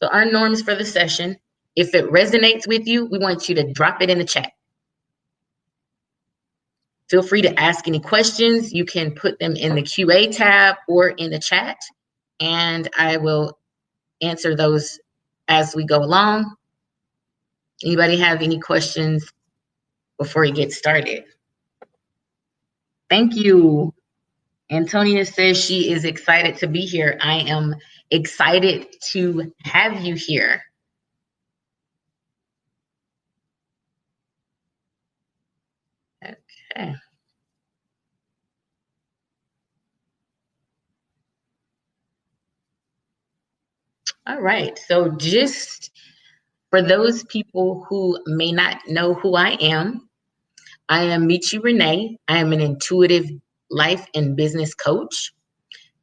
So our norms for the session, if it resonates with you, we want you to drop it in the chat. Feel free to ask any questions. You can put them in the QA tab or in the chat, and I will answer those as we go along. Anybody have any questions before we get started? Thank you. Antonia says she is excited to be here. I am excited to have you here. Okay. All right. So just for those people who may not know who I am Michi Renee. I am an intuitive life and business coach,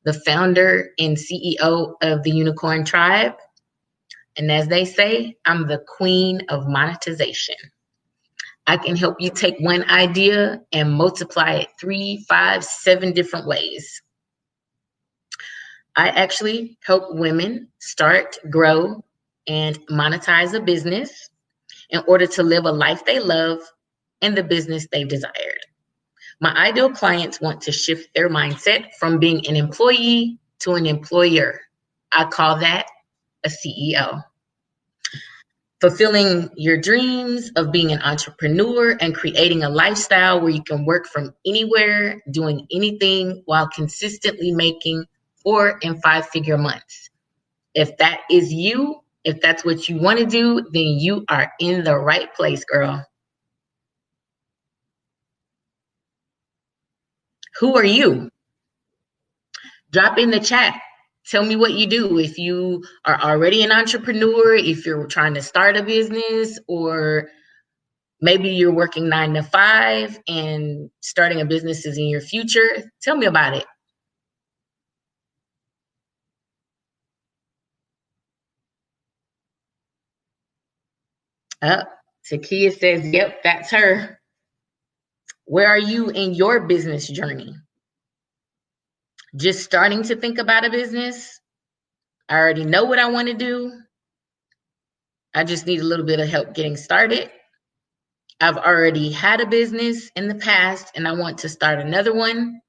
the founder and CEO of the Unikorn Trybe. And as they say, I'm the queen of monetization. I can help you take one idea and multiply it 3, 5, 7 different ways. I actually help women start, grow, and monetize a business in order to live a life they love and the business they've desired. My ideal clients want to shift their mindset from being an employee to an employer. I call that a CEO. Fulfilling your dreams of being an entrepreneur and creating a lifestyle where you can work from anywhere, doing anything while consistently making 4 and 5-figure months. If that is you, if that's what you want to do, then you are in the right place, girl. Who are you? Drop in the chat. Tell me what you do. If you are already an entrepreneur, if you're trying to start a business, or maybe you're working 9 to 5 and starting a business is in your future, tell me about it. Takia says, yep, that's her. Where are you in your business journey? Just starting to think about a business? I already know what I want to do. I just need a little bit of help getting started. I've already had a business in the past and I want to start another one.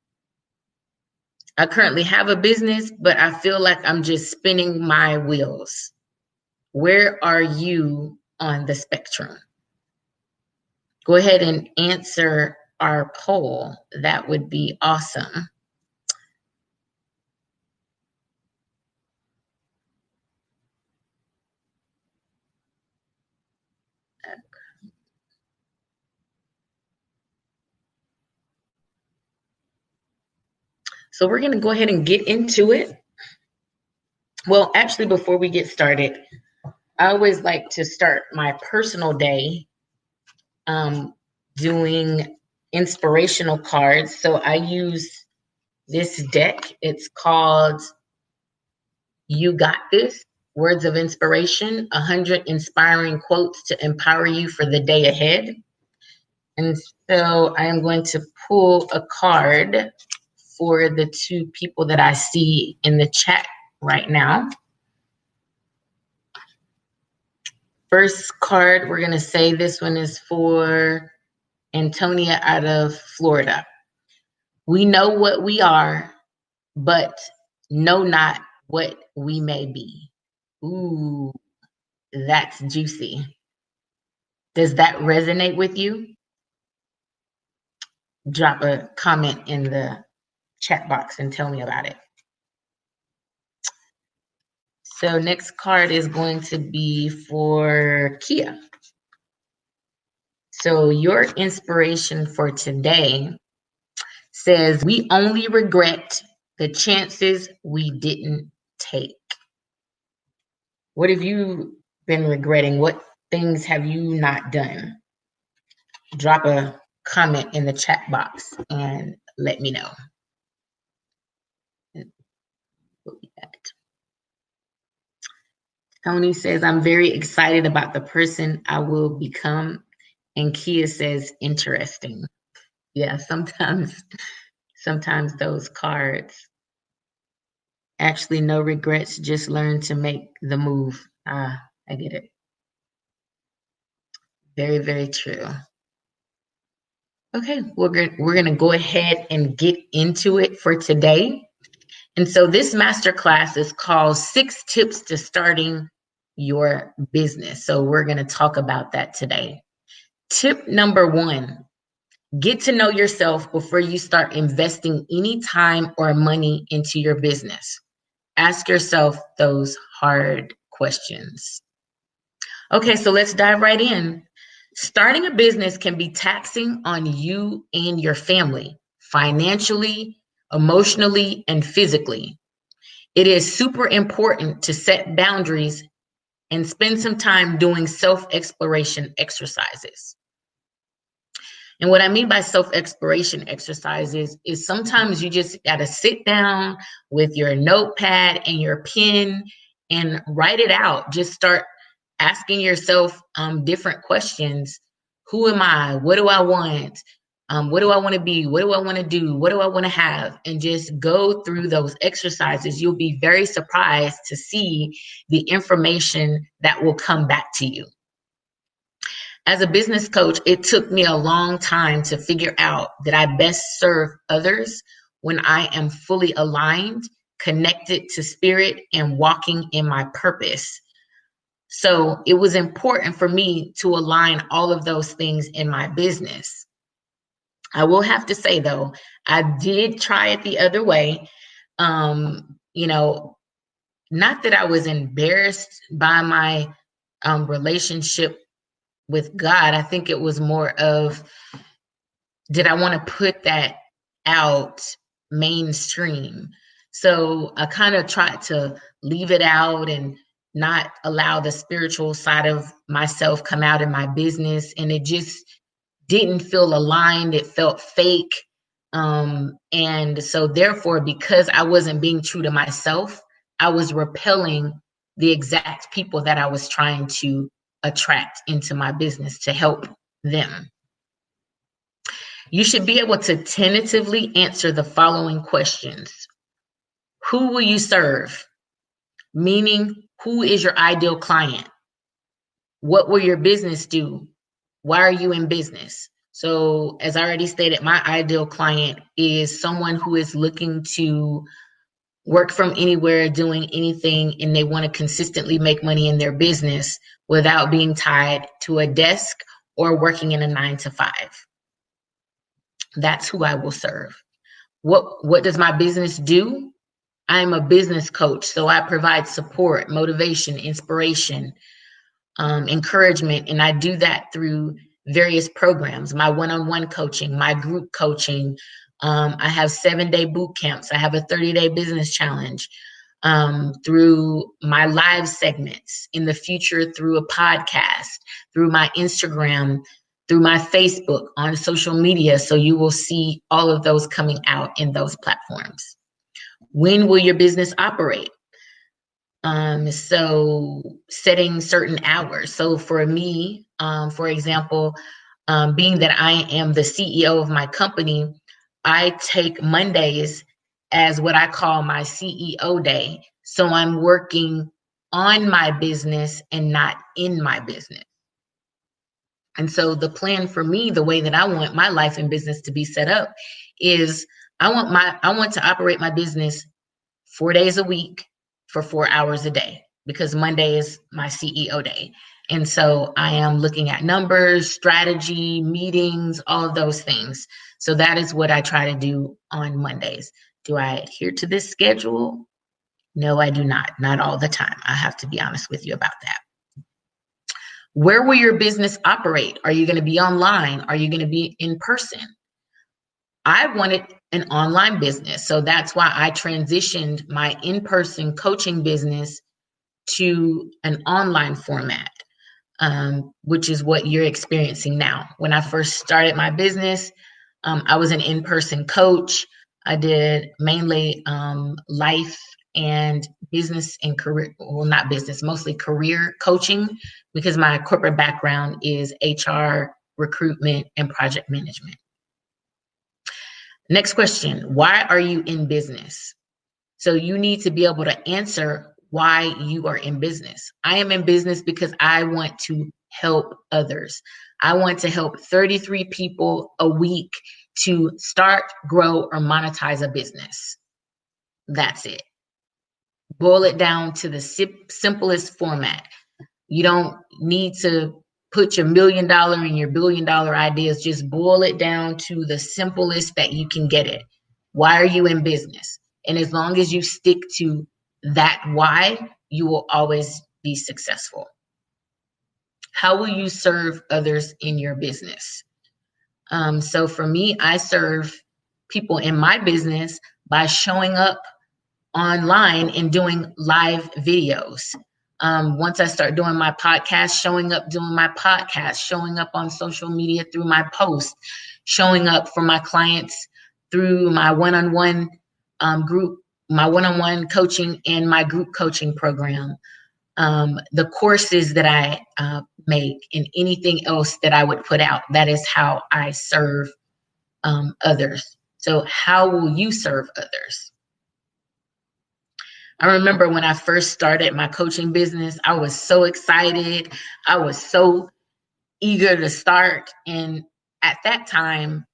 I currently have a business, but I feel like I'm just spinning my wheels. Where are you on the spectrum? Go ahead and answer our poll. That would be awesome. So we're going to go ahead and get into it. Well, actually, before we get started, I always like to start my personal day doing inspirational cards. So I use this deck. It's called You Got This, Words of Inspiration, 100 Inspiring Quotes to Empower You for the Day Ahead. And so I am going to pull a card for the 2 people that I see in the chat right now. First card, we're going to say this one is for Antonia out of Florida. We know what we are, but know not what we may be. Ooh, that's juicy. Does that resonate with you? Drop a comment in the chat box and tell me about it. So next card is going to be for Kia. So your inspiration for today says, we only regret the chances we didn't take. What have you been regretting? What things have you not done? Drop a comment in the chat box and let me know. Tony says, I'm very excited about the person I will become. And Kia says, interesting. Yeah, sometimes those cards. Actually, no regrets, just learn to make the move. I get it. Very, very true. Okay, we're gonna go ahead and get into it for today. And so this masterclass is called 6 Tips to Starting Your Business. So we're gonna talk about that today. Tip number 1, get to know yourself before you start investing any time or money into your business. Ask yourself those hard questions. Okay, so let's dive right in. Starting a business can be taxing on you and your family, financially, emotionally, and physically. It is super important to set boundaries and spend some time doing self exploration exercises. And what I mean by self exploration exercises is sometimes you just got to sit down with your notepad and your pen and write it out. Just start asking yourself different questions. Who am I? What do I want? What do I want to be? What do I want to do? What do I want to have? And just go through those exercises. You'll be very surprised to see the information that will come back to you. As a business coach, it took me a long time to figure out that I best serve others when I am fully aligned, connected to spirit, and walking in my purpose. So it was important for me to align all of those things in my business. I will have to say, though, I did try it the other way. You know, not that I was embarrassed by my relationship with God. I think it was more of, did I want to put that out mainstream? So I kind of tried to leave it out and not allow the spiritual side of myself come out in my business. And it just didn't feel aligned. It felt fake. And so therefore, because I wasn't being true to myself, I was repelling the exact people that I was trying to attract into my business to help them. You should be able to tentatively answer the following questions. Who will you serve? Meaning, who is your ideal client? What will your business do? Why are you in business? So, as I already stated, my ideal client is someone who is looking to work from anywhere, doing anything, and they want to consistently make money in their business without being tied to a desk or working in a 9 to 5. That's who I will serve. What does my business do? I'm a business coach, so I provide support, motivation, inspiration, encouragement, and I do that through various programs, my one-on-one coaching, my group coaching. I have 7-day boot camps. I have a 30-day business challenge, through my live segments, in the future through a podcast, through my Instagram, through my Facebook, on social media. So you will see all of those coming out in those platforms. When will your business operate? So setting certain hours. So for me, for example, being that I am the CEO of my company, I take Mondays as what I call my CEO day. So I'm working on my business and not in my business. And so the plan for me, the way that I want my life and business to be set up, is I want to operate my business 4 days a week for 4 hours a day, because Monday is my CEO day. And so I am looking at numbers, strategy, meetings, all of those things. So that is what I try to do on Mondays. Do I adhere to this schedule? No, I do not. Not all the time. I have to be honest with you about that. Where will your business operate? Are you going to be online? Are you going to be in person? I wanted an online business. So that's why I transitioned my in-person coaching business to an online format, which is what you're experiencing now. When I first started my business, I was an in-person coach. I did mainly life and business and career, well, not business, mostly career coaching, because my corporate background is HR, recruitment, and project management. Next question, why are you in business? So you need to be able to answer why you are in business. I am in business because I want to help others. I want to help 33 people a week to start, grow, or monetize a business. That's it. Boil it down to the simplest format. You don't need to put your $1,000,000 and your $1,000,000,000 ideas. Just boil it down to the simplest that you can get it. Why are you in business? And as long as you stick to that why, you will always be successful. How will you serve others in your business? So for me, I serve people in my business by showing up online and doing live videos. Once I start doing my podcast, showing up doing my podcast, showing up on social media through my posts, showing up for my clients through my one-on-one group, my one-on-one coaching and my group coaching program, the courses that I make and anything else that I would put out. That is how I serve others. So how will you serve others? I remember when I first started my coaching business, I was so excited. I was so eager to start. And at that time,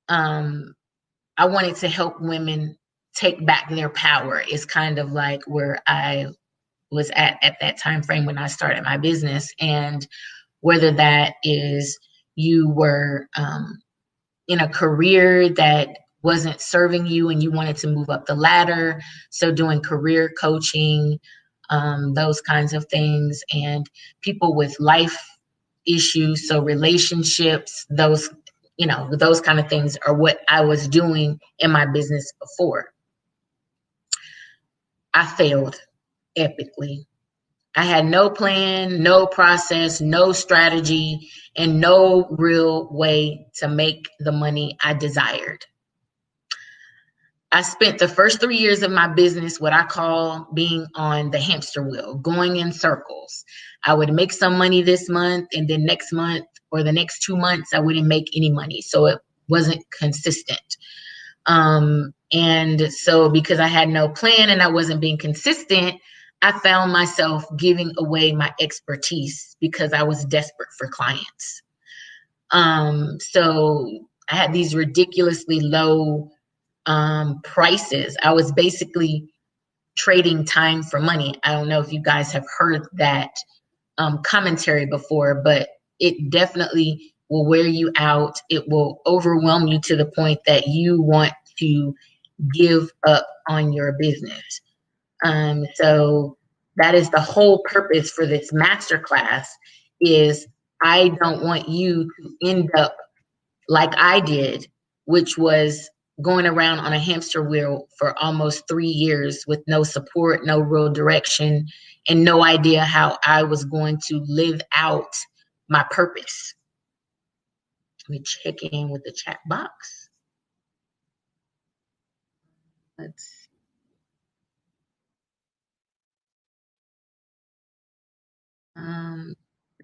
I wanted to help women take back their power. It's kind of like where I was at that time frame when I started my business. And whether that is you were in a career that wasn't serving you and you wanted to move up the ladder. So doing career coaching, those kinds of things, and people with life issues. So relationships, those kind of things are what I was doing in my business before. I failed epically. I had no plan, no process, no strategy, and no real way to make the money I desired. I spent the first 3 years of my business what I call being on the hamster wheel, going in circles. I would make some money this month, and then next month or the next 2 months, I wouldn't make any money. So it wasn't consistent. And so because I had no plan and I wasn't being consistent, I found myself giving away my expertise because I was desperate for clients. So I had these ridiculously low prices. I was basically trading time for money. I don't know if you guys have heard that commentary before, but it definitely will wear you out. It will overwhelm you to the point that you want to give up on your business. So that is the whole purpose for this masterclass. Is I don't want you to end up like I did, which was going around on a hamster wheel for almost 3 years with no support, no real direction, and no idea how I was going to live out my purpose. Let me check in with the chat box. Let's see.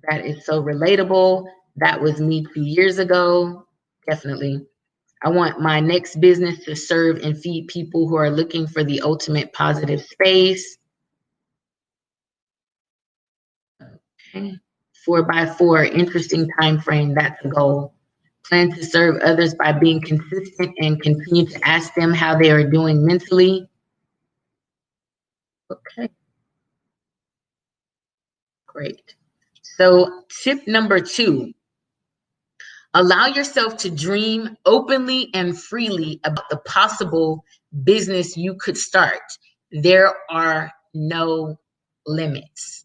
That is so relatable. That was me 2 years ago. Definitely. I want my next business to serve and feed people who are looking for the ultimate positive space. Okay. 4x4, interesting time frame. That's a goal. Plan to serve others by being consistent and continue to ask them how they are doing mentally. Okay. Great. So tip number 2, allow yourself to dream openly and freely about the possible business you could start. There are no limits.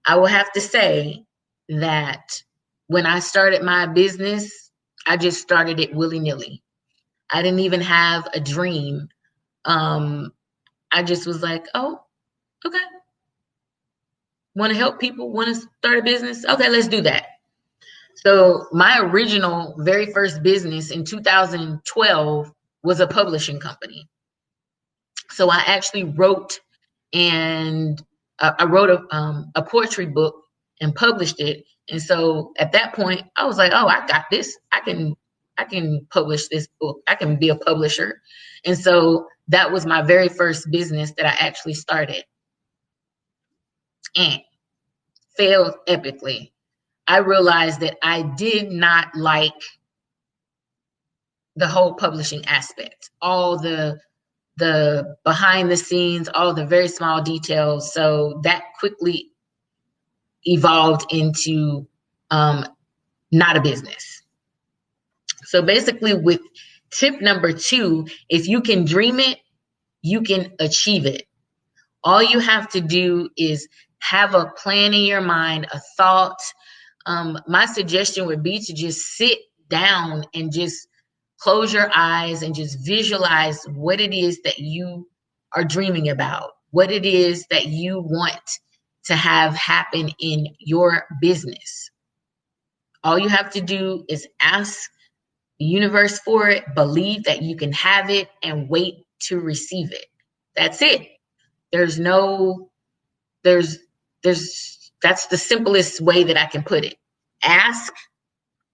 I will have to say that when I started my business, I just started it willy-nilly. I didn't even have a dream. I just was like, oh, okay. Want to help people, want to start a business? Okay, let's do that. So my original very first business in 2012 was a publishing company. So I actually wrote and I wrote a poetry book and published it. And so at that point, I was like, oh, I got this. I can publish this book. I can be a publisher. And so that was my very first business that I actually started. and failed epically. I realized that I did not like the whole publishing aspect, all the behind the scenes, all the very small details. So that quickly evolved into not a business. So basically, with tip number 2, if you can dream it, you can achieve it. All you have to do is have a plan in your mind, a thought. My suggestion would be to just sit down and just close your eyes and just visualize what it is that you are dreaming about, what it is that you want to have happen in your business. All you have to do is ask the universe for it, believe that you can have it, and wait to receive it. That's it. There's no, there's, that's the simplest way that I can put it. Ask,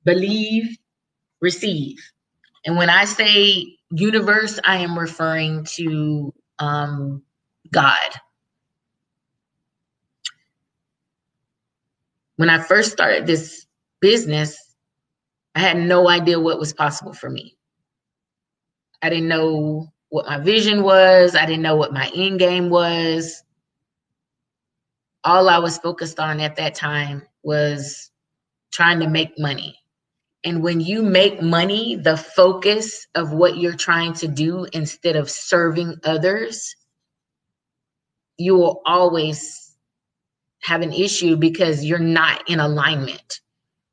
believe, receive. And when I say universe, I am referring to God. When I first started this business, I had no idea what was possible for me. I didn't know what my vision was. I didn't know what my end game was. All I was focused on at that time was trying to make money. And when you make money, the focus of what you're trying to do instead of serving others, you will always have an issue because you're not in alignment.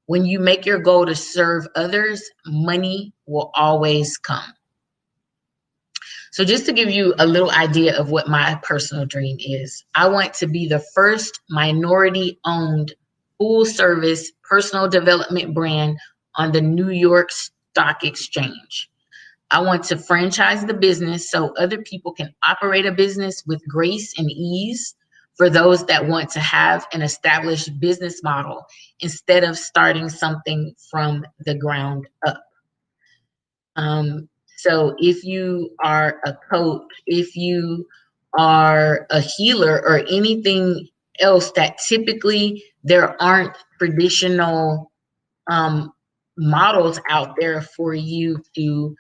When you make your goal to serve others, money will always come. So just to give you a little idea of what my personal dream is, I want to be the first minority-owned full-service personal development brand on the New York Stock Exchange. I want to franchise the business so other people can operate a business with grace and ease for those that want to have an established business model instead of starting something from the ground up. So if you are a coach, if you are a healer or anything else that typically there aren't traditional models out there for you to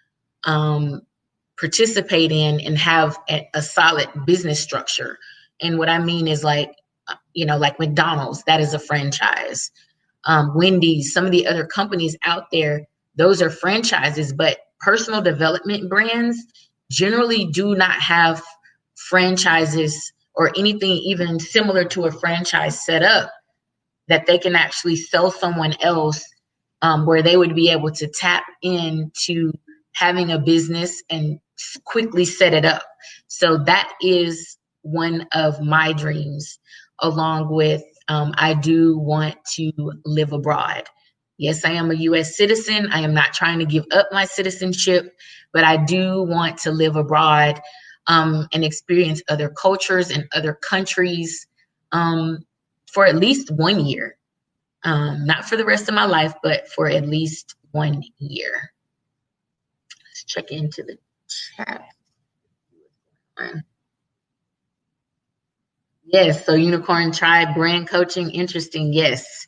participate in and have a solid business structure. And what I mean is like, like McDonald's, that is a franchise. Wendy's, some of the other companies out there, those are franchises, but personal development brands generally do not have franchises or anything even similar to a franchise set up that they can actually sell someone else, where they would be able to tap into having a business and quickly set it up. So that is one of my dreams, along with I do want to live abroad. Yes, I am a U.S. citizen. I am not trying to give up my citizenship, but I do want to live abroad and experience other cultures and other countries for at least 1 year. Not for the rest of my life, but for at least 1 year. Let's check into the chat. Yes, so Unikorn Trybe brand coaching, interesting. Yes.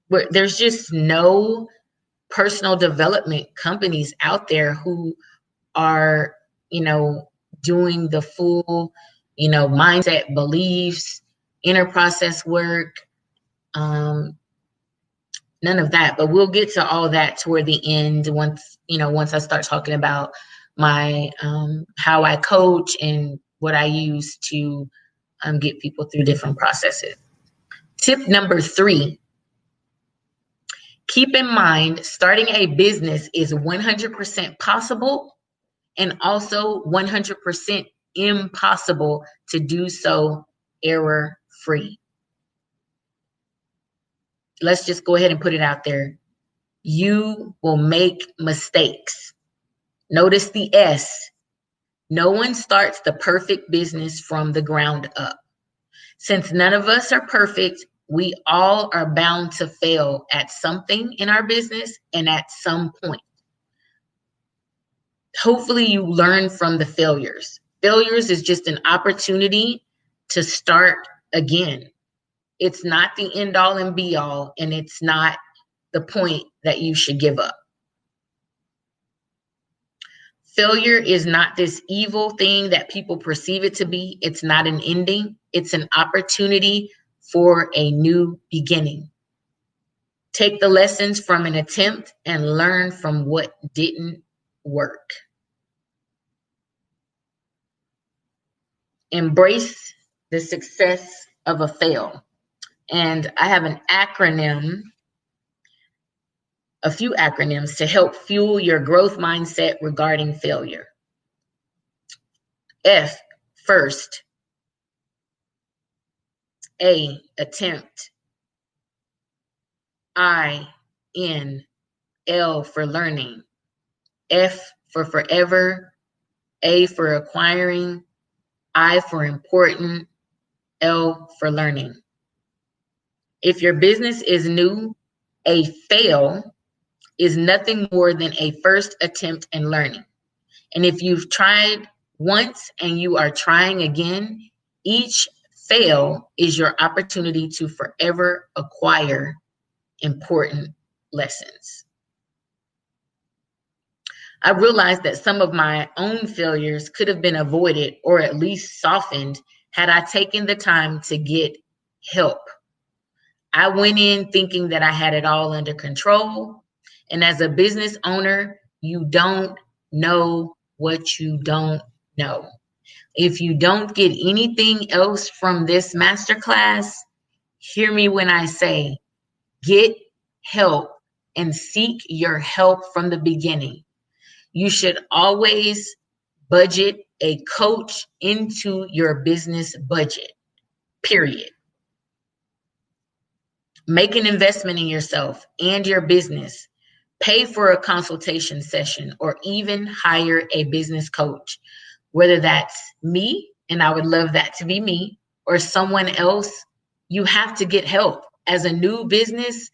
But there's just no personal development companies out there who are, doing the full, mindset, beliefs, inner process work, none of that. But we'll get to all that toward the end once I start talking about my how I coach and what I use to get people through different processes. Tip number 3, keep in mind starting a business is 100% possible and also 100% impossible to do so error-free. Let's just go ahead and put it out there. You will make mistakes. Notice the S. No one starts the perfect business from the ground up. Since none of us are perfect, we all are bound to fail at something in our business and at some point. Hopefully you learn from the failures. Failures is just an opportunity to start again. It's not the end all and be all, and it's not the point that you should give up. Failure is not this evil thing that people perceive it to be. It's not an ending. It's an opportunity for a new beginning. Take the lessons from an attempt and learn from what didn't work. Embrace the success of a fail. And I have an acronym, a few acronyms to help fuel your growth mindset regarding failure. F, first. A, attempt. I, N, L for learning. F for forever. A for acquiring. I for important. L for learning. If your business is new, a fail is nothing more than a first attempt in learning. And if you've tried once and you are trying again, each fail is your opportunity to forever acquire important lessons. I realized that some of my own failures could have been avoided or at least softened had I taken the time to get help. I went in thinking that I had it all under control. And as a business owner, you don't know what you don't know. If you don't get anything else from this masterclass, hear me when I say, get help and seek your help from the beginning. You should always budget a coach into your business budget, period. Make an investment in yourself and your business. Pay for a consultation session or even hire a business coach, whether that's me, and I would love that to be me, or someone else. You have to get help. As a new business,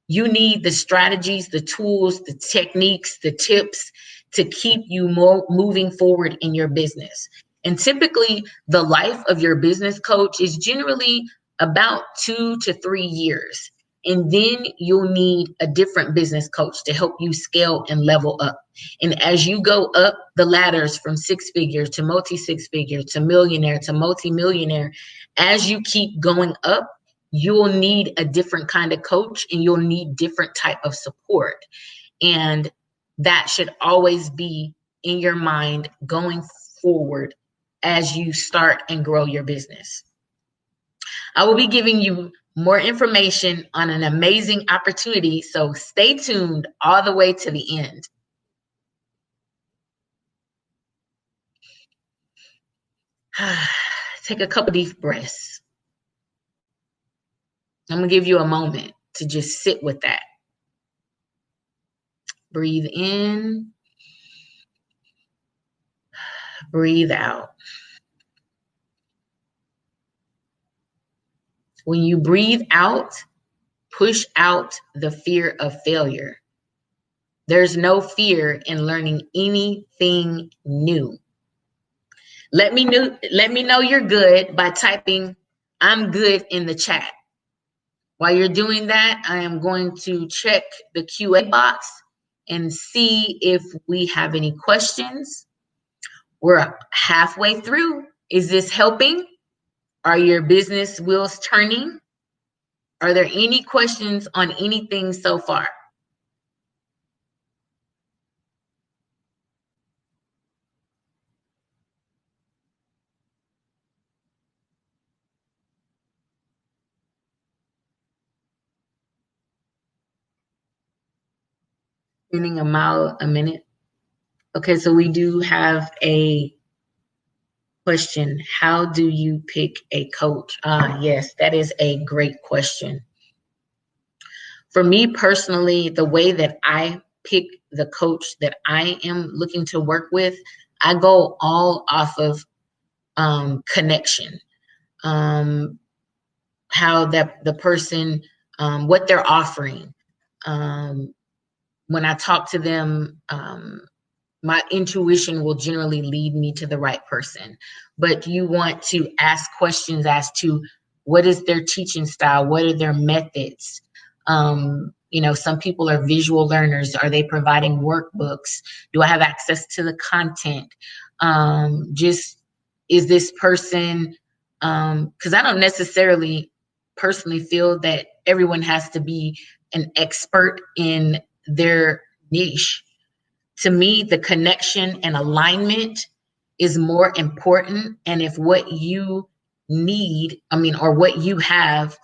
you need the strategies, the tools, the techniques, the tips to keep you moving forward in your business. And typically, the life of your business coach is generally about 2 to 3 years. And then you'll need a different business coach to help you scale and level up. And as you go up the ladders from 6 figures to multi-6 figure to millionaire to multi-millionaire, as you keep going up, you'll need a different kind of coach and you'll need different type of support. And that should always be in your mind going forward as you start and grow your business. I will be giving you more information on an amazing opportunity, so stay tuned all the way to the end. Take a couple deep breaths. I'm going to give you a moment to just sit with that. Breathe in. Breathe out. When you breathe out, push out the fear of failure. There's no fear in learning anything new. Let me know you're good by typing "I'm good" in the chat. While you're doing that, I am going to check the QA box and see if we have any questions. We're halfway through. Is this helping? Are your business wheels turning? Are there any questions on anything so far? Spending a mile a minute. Okay, so we do have a question. How do you pick a coach? Yes, that is a great question. For me personally, the way that I pick the coach that I am looking to work with, I go all off of connection, how that the person, what they're offering. When I talk to them, my intuition will generally lead me to the right person. But you want to ask questions as to what is their teaching style, what are their methods. Some people are visual learners. Are they providing workbooks? Do I have access to the content? Just is this person, because I don't necessarily personally feel that everyone has to be an expert in their niche. To me, the connection and alignment is more important. And if what you need, or what you have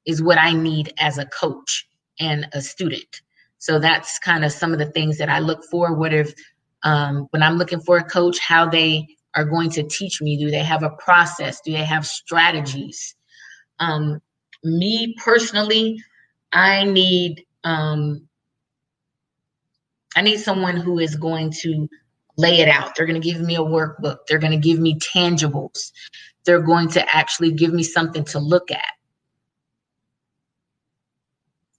is what I need as a coach and a student. So that's kind of some of the things that I look for. What if, when I'm looking for a coach, how they are going to teach me? Do they have a process? Do they have strategies? Me personally, I need someone who is going to lay it out. They're going to give me a workbook. They're going to give me tangibles. They're going to actually give me something to look at.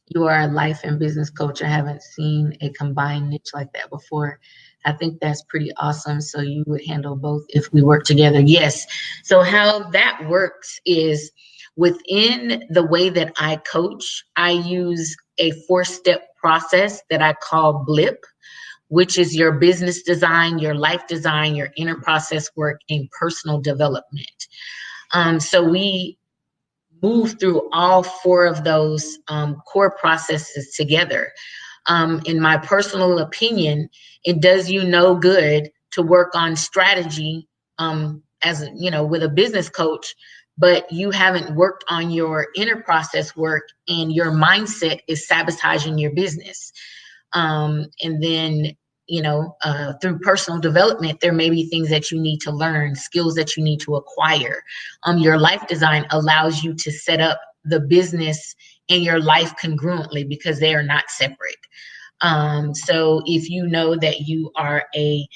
You are a life and business coach. I haven't seen a combined niche like that before. I think that's pretty awesome. So you would handle both if we work together. Yes. So how that works is within the way that I coach, I use a 4-step process that I call BLIP, which is your business design, your life design, your inner process work, and personal development. So we move through all 4 of those core processes together. In my personal opinion, it does you no good to work on strategy with a business coach, but you haven't worked on your inner process work and your mindset is sabotaging your business. And then through personal development, there may be things that you need to learn, skills that you need to acquire. Your life design allows you to set up the business and your life congruently because they are not separate. So if you know that you are a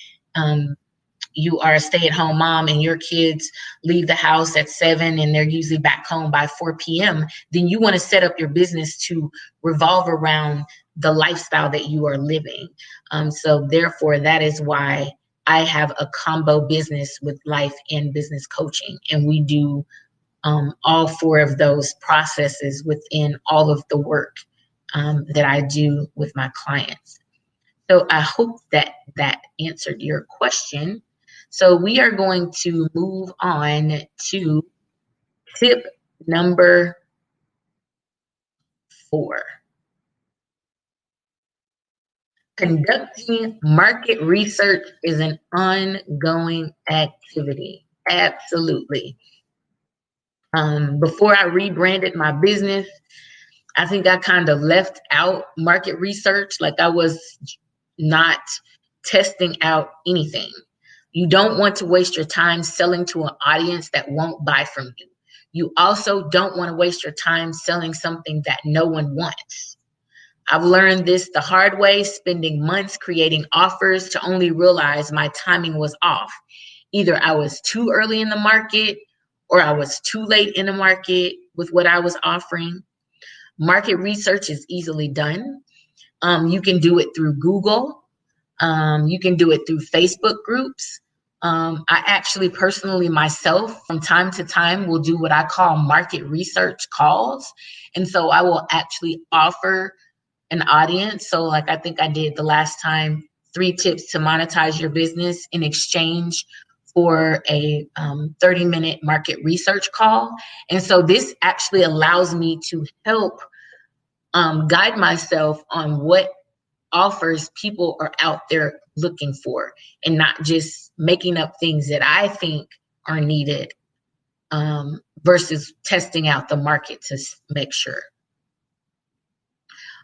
stay-at-home mom and your kids leave the house at 7 and they're usually back home by 4 p.m., then you want to set up your business to revolve around the lifestyle that you are living. So therefore, that is why I have a combo business with life and business coaching. And we do all 4 of those processes within all of the work that I do with my clients. So I hope that answered your question. So we are going to move on to tip number 4. Conducting market research is an ongoing activity. Absolutely. Before I rebranded my business, I think I kind of left out market research. Like I was not testing out anything. You don't want to waste your time selling to an audience that won't buy from you. You also don't want to waste your time selling something that no one wants. I've learned this the hard way, spending months creating offers to only realize my timing was off. Either I was too early in the market or I was too late in the market with what I was offering. Market research is easily done. You can do it through Google. You can do it through Facebook groups. I actually personally myself from time to time will do what I call market research calls. And so I will actually offer an audience. So like I think I did the last time, 3 tips to monetize your business in exchange for a 30-minute market research call. And so this actually allows me to help guide myself on what offers people are out there looking for and not just making up things that I think are needed versus testing out the market to make sure.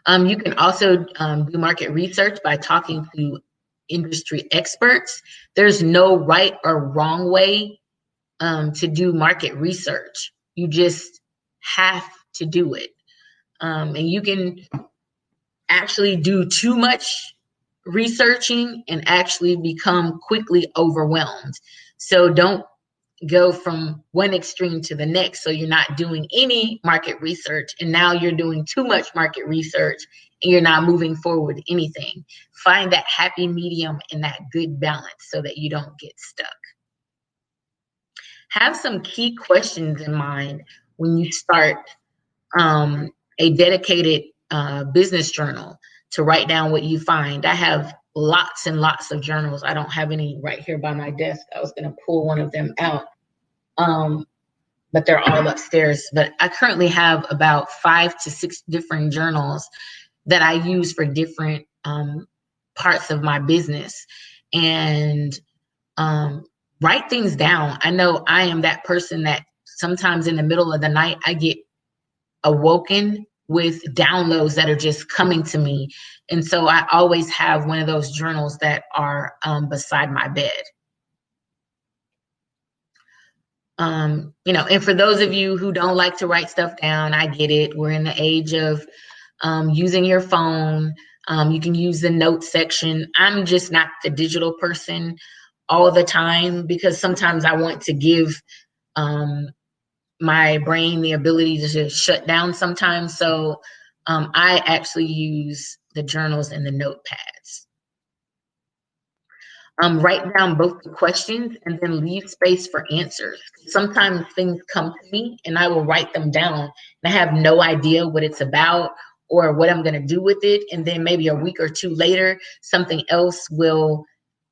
You can also do market research by talking to industry experts. There's no right or wrong way to do market research. You just have to do it. And you can actually do too much researching and actually become quickly overwhelmed. So don't go from one extreme to the next. So you're not doing any market research, and now you're doing too much market research and you're not moving forward with anything. Find that happy medium and that good balance so that you don't get stuck. Have some key questions in mind when you start a dedicated business journal to write down what you find. I have lots and lots of journals. I don't have any right here by my desk. I was going to pull one of them out, but they're all upstairs. But I currently have about 5 to 6 different journals that I use for different parts of my business. And write things down. I know I am that person that sometimes in the middle of the night, I get awoken with downloads that are just coming to me. And so I always have one of those journals that are beside my bed. And for those of you who don't like to write stuff down, I get it. We're in the age of using your phone. You can use the notes section. I'm just not the digital person all the time because sometimes I want to give my brain the ability to just shut down sometimes. So I actually use the journals and the notepads. Write down both the questions and then leave space for answers. Sometimes things come to me and I will write them down and I have no idea what it's about or what I'm going to do with it. And then maybe a week or two later, something else will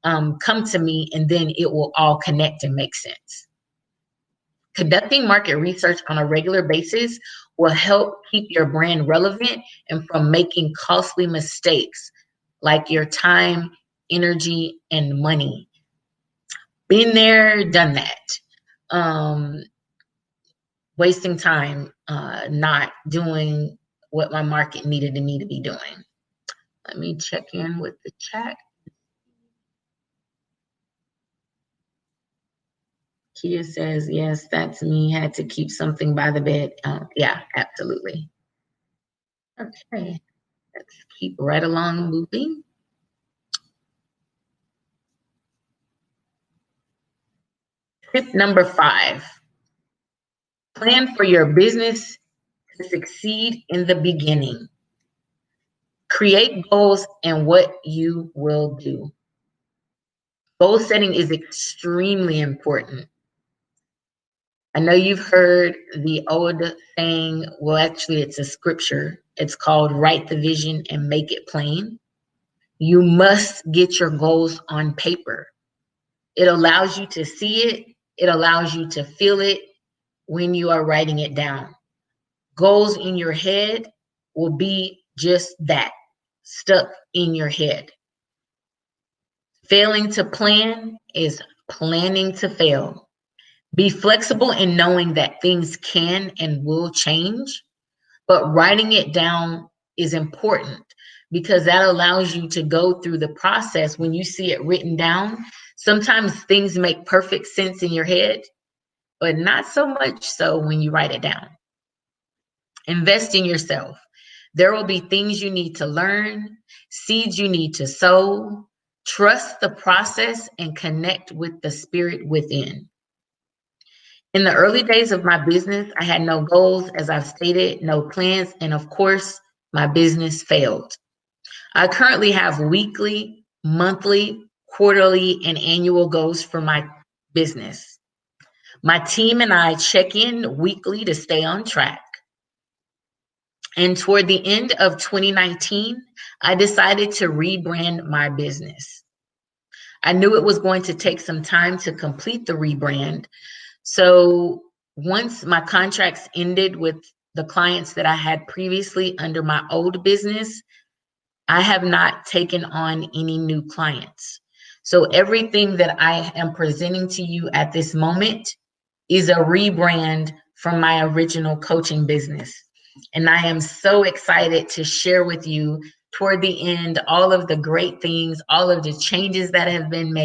come to me and then it will all connect and make sense. Conducting market research on a regular basis will help keep your brand relevant and from making costly mistakes like your time, energy, and money. Been there, done that. Wasting time, not doing what my market needed me to be doing. Let me check in with the chat. Kia says, yes, that's me. Had to keep something by the bed. Yeah, absolutely. Okay, let's keep right along moving. Tip number 5, plan for your business to succeed in the beginning. Create goals and what you will do. Goal setting is extremely important. I know you've heard the old saying, well, actually, it's a scripture. It's called write the vision and make it plain. You must get your goals on paper. It allows you to see it. It allows you to feel it when you are writing it down. Goals in your head will be just that, stuck in your head. Failing to plan is planning to fail. Be flexible in knowing that things can and will change, but writing it down is important because that allows you to go through the process when you see it written down. Sometimes things make perfect sense in your head, but not so much so when you write it down. Invest in yourself. There will be things you need to learn, seeds you need to sow. Trust the process and connect with the spirit within. In the early days of my business, I had no goals, as I've stated, no plans, and of course, my business failed. I currently have weekly, monthly, quarterly, and annual goals for my business. My team and I check in weekly to stay on track. And toward the end of 2019, I decided to rebrand my business. I knew it was going to take some time to complete the rebrand. So once my contracts ended with the clients that I had previously under my old business, I have not taken on any new clients. So everything that I am presenting to you at this moment is a rebrand from my original coaching business. And I am so excited to share with you toward the end all of the great things, all of the changes that have been made.